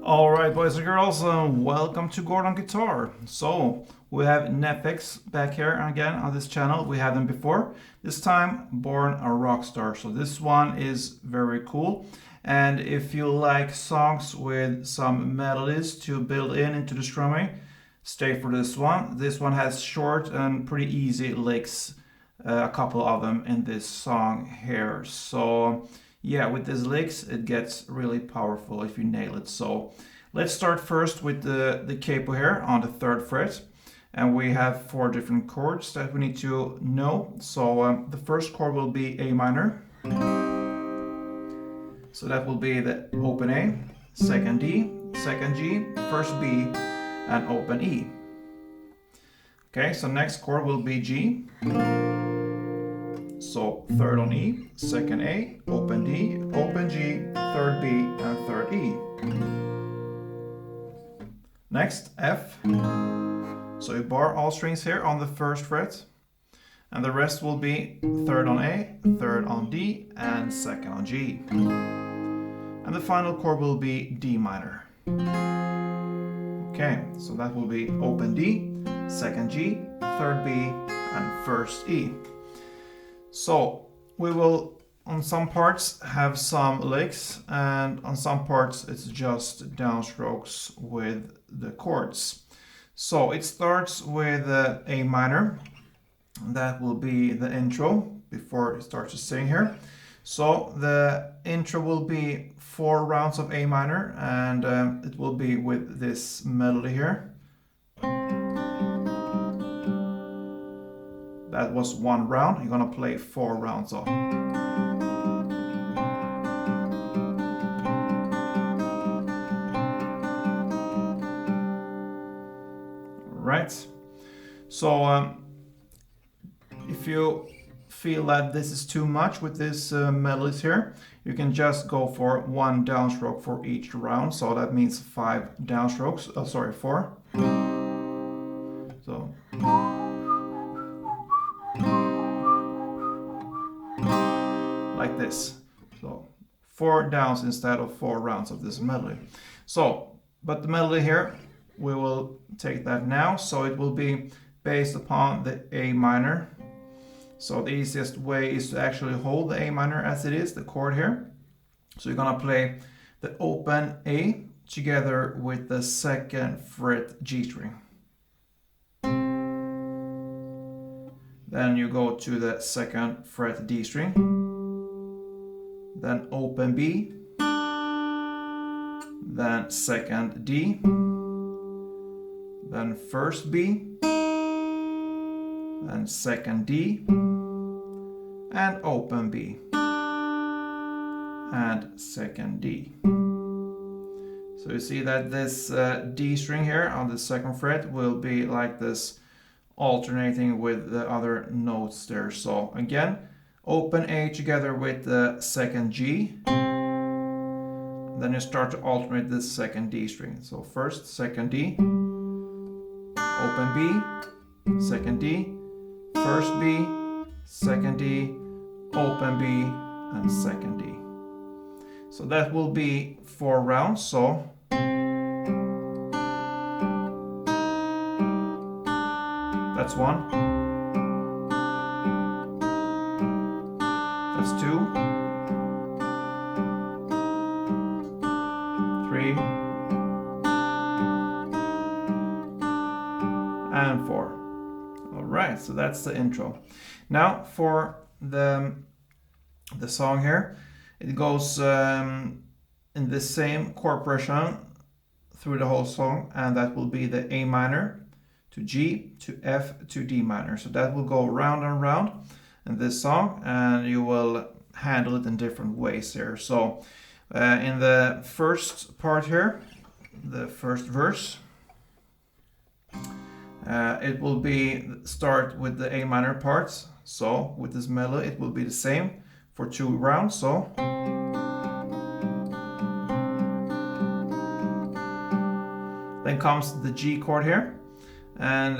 Alright, boys and girls, welcome to Chord on Guitar. So, we have NEFFEX back here again on this channel. We had them before. This time, Born a Rockstar. So this one is very cool. And if you like songs with some melodies to build into the strumming, stay for this one. This one has short and pretty easy licks, a couple of them in this song here. So yeah, with these licks, it gets really powerful if you nail it. So let's start first with the capo here on the 3rd fret. And we have 4 different chords that we need to know. So the first chord will be A minor. So that will be the open A, 2nd D, 2nd G, 1st B, and open E. Okay, so next chord will be G. So 3rd on E, 2nd A, open D, open G, 3rd B, and 3rd E. Next, F. So you bar all strings here on the 1st fret. And the rest will be 3rd on A, 3rd on D, and 2nd on G. And the final chord will be D minor. Okay, so that will be open D, 2nd G, 3rd B, and 1st E. So we will on some parts have some licks, and on some parts it's just downstrokes with the chords. So it starts with A minor. That will be the intro before it starts to sing here. So the intro will be 4 rounds of A minor, and it will be with this melody here. That was 1 round. You're gonna play 4 rounds of. Right. So if you feel that this is too much with these melodies here, you can just go for 1 downstroke for each round. So that means 5 downstrokes. Oh, sorry, 4. So. Like this. So 4 downs instead of 4 rounds of this melody. So, but the melody here, we will take that now. So it will be based upon the A minor. So the easiest way is to actually hold the A minor as it is, the chord here. So you're gonna play the open A together with the 2nd fret G string. Then you go to the 2nd fret D string. Then open B, then 2nd D, then 1st B, then 2nd D, and open B, and 2nd D. So you see that this D string here on the 2nd fret will be like this, alternating with the other notes there. So again, open A together with the 2nd G. Then you start to alternate the 2nd D string. So first 2nd D, open B, 2nd D, 1st B, 2nd D, open B, and 2nd D. So that will be 4 rounds. So that's 1. That's 2, 3, and 4. All right, so that's the intro. Now for the song here, it goes in the same chord progression through the whole song, and that will be the A minor to G to F to D minor. So that will go round and round in this song, and you will handle it in different ways here. So in the first part here, the first verse, it will be start with the A minor parts. So with this melody, it will be the same for 2 rounds. So then comes the G chord here. And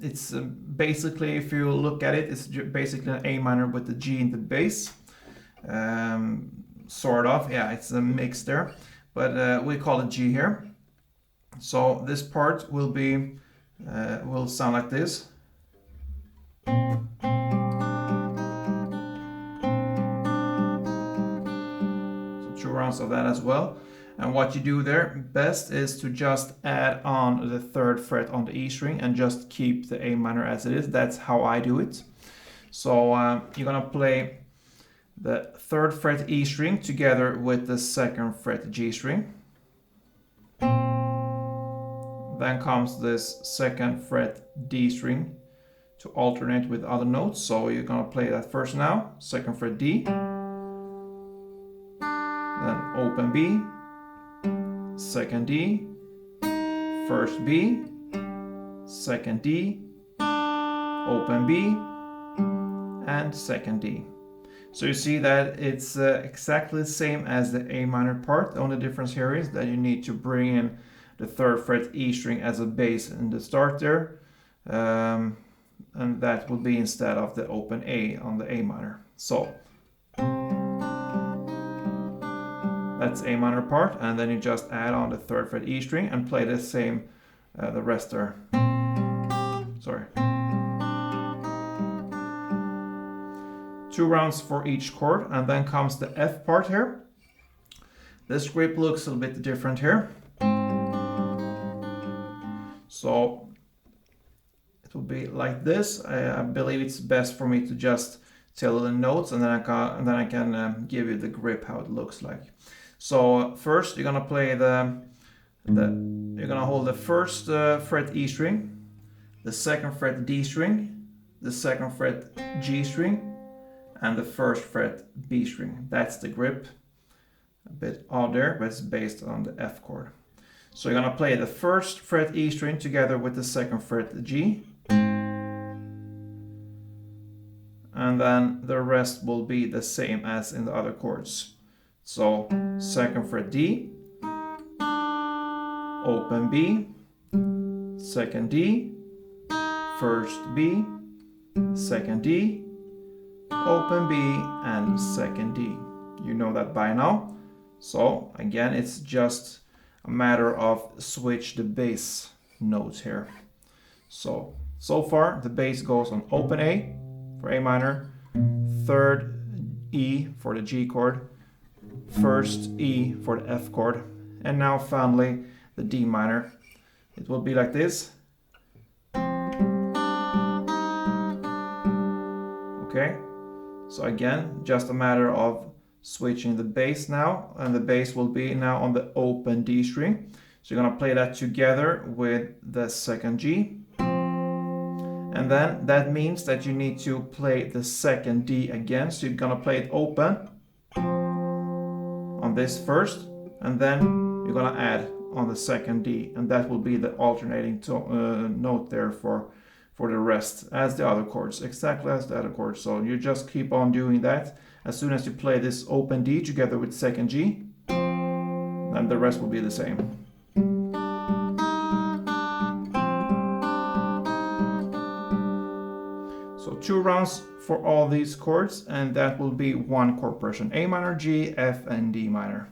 it's basically, if you look at it, it's basically an A minor with the G in the bass. Sort of, yeah, it's a mix there. but we call it G here. So this part will be will sound like this. So 2 rounds of that as well. And what you do there best is to just add on the 3rd fret on the E string and just keep the A minor as it is. That's how I do it. So you're gonna play the 3rd fret E string together with the 2nd fret G string. Then comes this 2nd fret D string to alternate with other notes. So you're gonna play that first now, 2nd fret D, then open B, 2nd D, 1st B, 2nd D, open B, and 2nd D. So you see that it's exactly the same as the A minor part. The only difference here is that you need to bring in the 3rd fret E string as a bass in the start there, and that will be instead of the open A on the A minor. So that's A minor part, and then you just add on the 3rd fret E string and play the same, the rest there. Sorry. 2 rounds for each chord, and then comes the F part here. This grip looks a little bit different here. So it will be like this. I believe it's best for me to just tell the notes, and then I can give you the grip how it looks like. So first you're gonna play you're gonna hold the 1st fret E string, the 2nd fret D string, the 2nd fret G string, and the 1st fret B string. That's the grip. A bit odd there, but it's based on the F chord. So you're gonna play the 1st fret E string together with the 2nd fret G, and then the rest will be the same as in the other chords. So 2nd fret D, open B, 2nd D, 1st B, 2nd D, open B, and 2nd D. You know that by now. So again, it's just a matter of switch the bass notes here. So far the bass goes on open A for A minor, 3rd E for the G chord, 1st E for the F chord, and now finally the D minor. It will be like this. Okay, so again, just a matter of switching the bass now, and the bass will be now on the open D string. So you're gonna play that together with the 2nd G, and then that means that you need to play the 2nd D again. So you're gonna play it open on this first, and then you're gonna add on the 2nd D, and that will be the alternating note there for the rest, as the other chords, exactly as the other chords. So you just keep on doing that. As soon as you play this open D together with 2nd G, then the rest will be the same. So 2 rounds for all these chords, and that will be 1 chord progression: A minor, G, F, and D minor.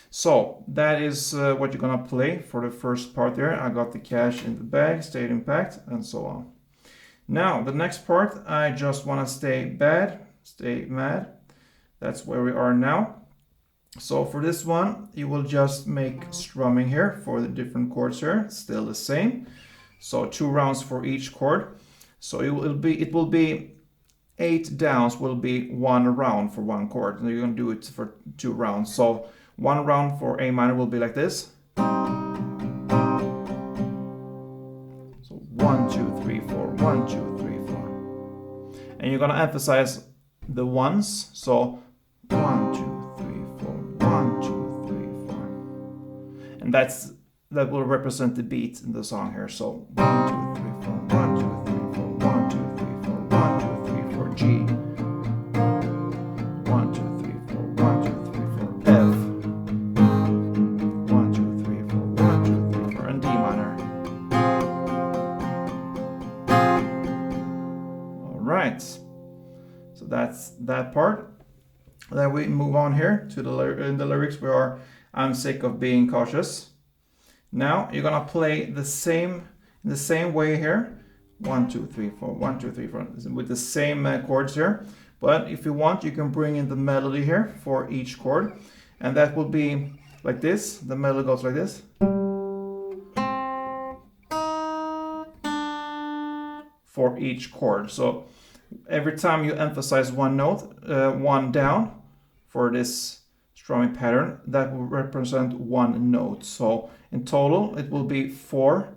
So that is what you're gonna play for the first part there. I got the cash in the bag, stayed impact, and so on. Now the next part, I just wanna stay mad. That's where we are now. So for this one, you will just make strumming here for the different chords here, still the same. So 2 rounds for each chord. So it will be 8 downs will be 1 round for 1 chord. And you're gonna do it for 2 rounds. So 1 round for A minor will be like this. So 1, 2, 3, 4, 1, 2, 3, 4. And you're gonna emphasize the ones. So 1, 2, 3, 4, 1, 2, 3, 4. And that will represent the beat in the song here. So 1, 2, 3, 4, 1, 2, 3, 4, 1, 2, 3, 4, 1, 2, 3, 4, G. 1, 2, 3, 4, 1, 2, 3, 4, F. 1, 2, 3, 4, 1, 2, 3, 4, and D minor. All right. So that's that part. Then we move on here to in the lyrics we are, I'm sick of being cautious. Now you're gonna play the same in the same way here. 1, 2, 3, 4, 1, 2, 3, 4, with the same chords here. But if you want, you can bring in the melody here for each chord, and that will be like this. The melody goes like this. For each chord. So every time you emphasize one note, one down for this strumming pattern, that will represent one note. So in total, it will be 4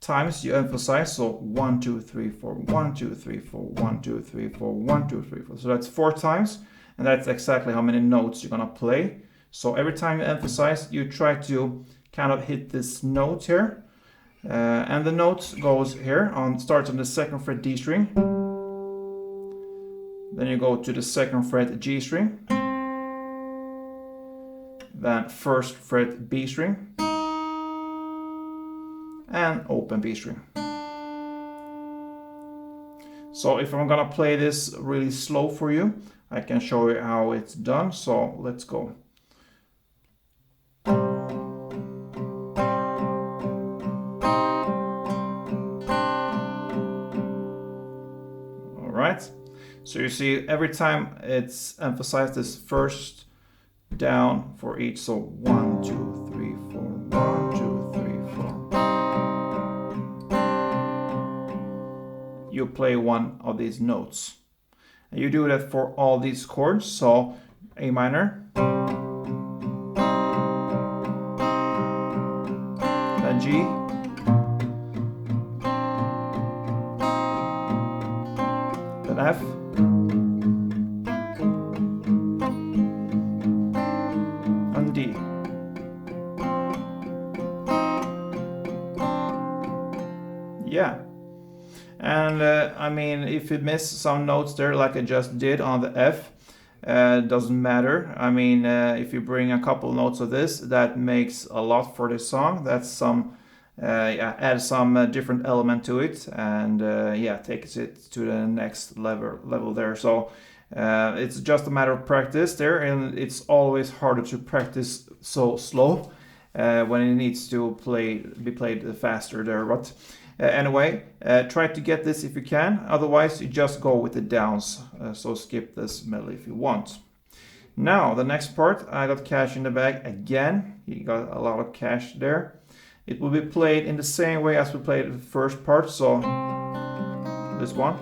times you emphasize. So 1, 2, 3, 4, 1, 2, 3, 4, 1, 2, 3, 4, 1, 2, 3, 4. So that's 4 times, and that's exactly how many notes you're gonna play. So every time you emphasize, you try to kind of hit this note here. And the note goes here, starts on the 2nd fret D string. Then you go to the 2nd fret G string. Then 1st fret B string. And open B string. So if I'm gonna play this really slow for you, I can show you how it's done. So let's go. Alright, so you see every time it's emphasized this first down for each. So 1, 2, 3, 4, 1, 2, 3, 4. You play one of these notes. And you do that for all these chords. So A minor, then G, then F, and D. Yeah. And I mean, if you miss some notes there, like I just did on the F, doesn't matter. I mean, if you bring a couple notes of this, that makes a lot for this song. That's some, add some different element to it, and yeah, takes it to the next level there. So it's just a matter of practice there, and it's always harder to practice so slow when it needs to be played faster there. But anyway, try to get this if you can. Otherwise, you just go with the downs. So skip this melody if you want. Now, the next part, I got cash in the bag again. You got a lot of cash there. It will be played in the same way as we played the first part. So this one.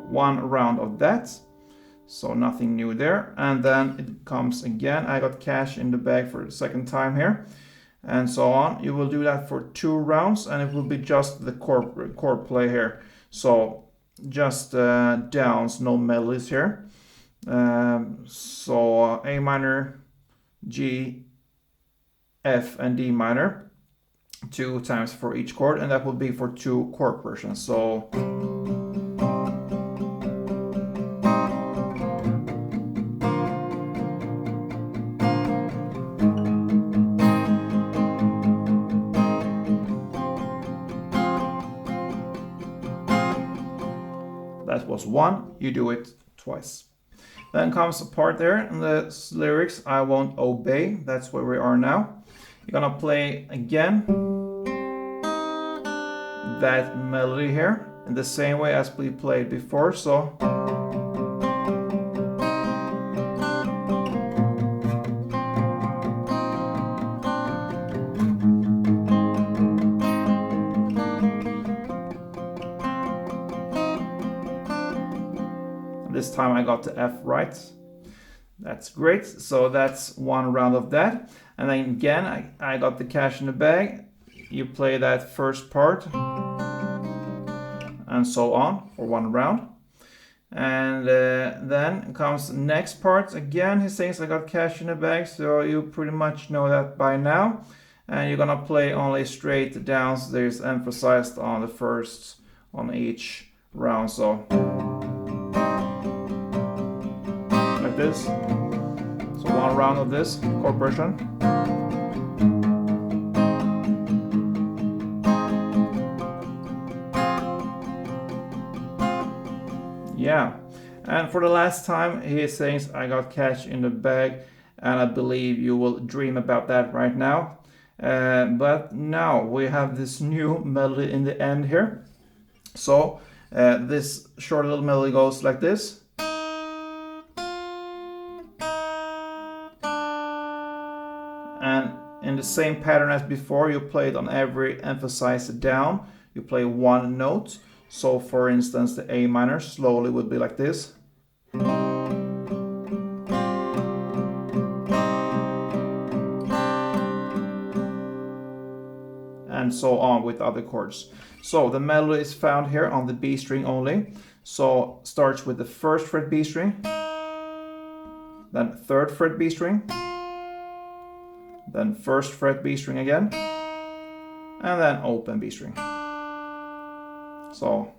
One round of that, so nothing new there. And then it comes again, I got cash in the bag for the second time here, and so on. You will do that for 2 rounds, and it will be just the chord play here. So just downs, no melodies here. So A minor, G, F, and D minor 2 times for each chord, and that will be for 2 chord versions. So that was 1, you do it twice. Then comes a part there in the lyrics, I won't obey. That's where we are now. You're gonna play again that melody here in the same way as we played before. So this time I got the F right. That's great. So that's 1 round of that. And then again, I got the cash in the bag. You play that first part and so on for 1 round. And then comes the next part. Again, he says I got cash in the bag. So you pretty much know that by now. And you're gonna play only straight downs. There's emphasized on the first on each round. So this. So one round of this chord progression. Yeah, and for the last time he sings I got cash in the bag, and I believe you will dream about that right now. But now we have this new melody in the end here. So this short little melody goes like this. And in the same pattern as before, you play it on every emphasized down. You play one note. So for instance, the A minor slowly would be like this. And so on with other chords. So the melody is found here on the B string only. So starts with the 1st fret B string, then 3rd fret B string, then 1st fret B string again, and then open B string. So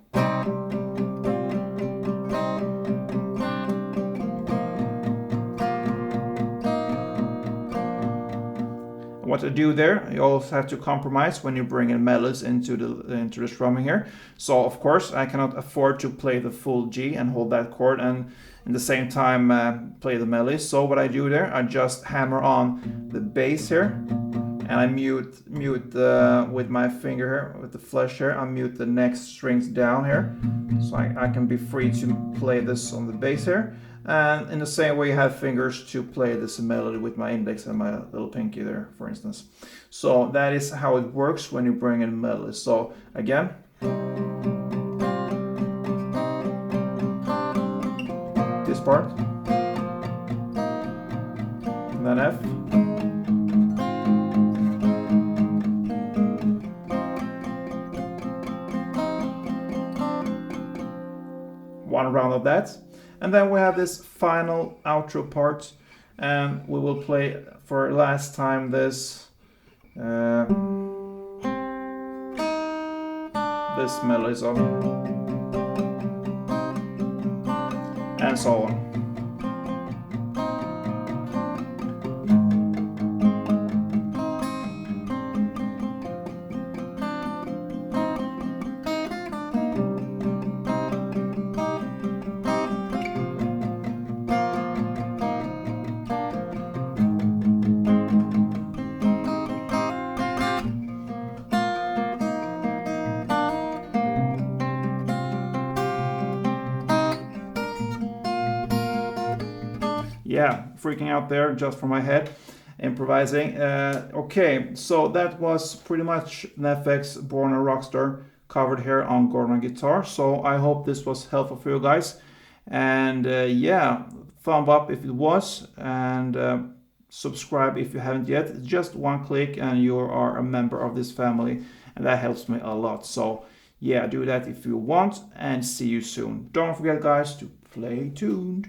what to do there, you also have to compromise when you bring in melodies into the strumming here. So of course I cannot afford to play the full G and hold that chord and at the same time play the melody. So what I do there, I just hammer on the bass here, and I mute with my finger here, with the flesh here, I mute the next strings down here, so I can be free to play this on the bass here. And in the same way, you have fingers to play this melody with my index and my little pinky there, for instance. So that is how it works when you bring in melodies. So again, this part, and then F. One round of that, and then we have this final outro part, and we will play for last time this this melody song, and so on. Yeah, freaking out there just for my head, improvising. Okay, so that was pretty much NEFFEX Born a Rockstar covered here on Gordon Guitar. So I hope this was helpful for you guys. And yeah, thumb up if it was, and subscribe if you haven't yet. It's just one click and you are a member of this family, and that helps me a lot. So yeah, do that if you want, and see you soon. Don't forget guys to play tuned.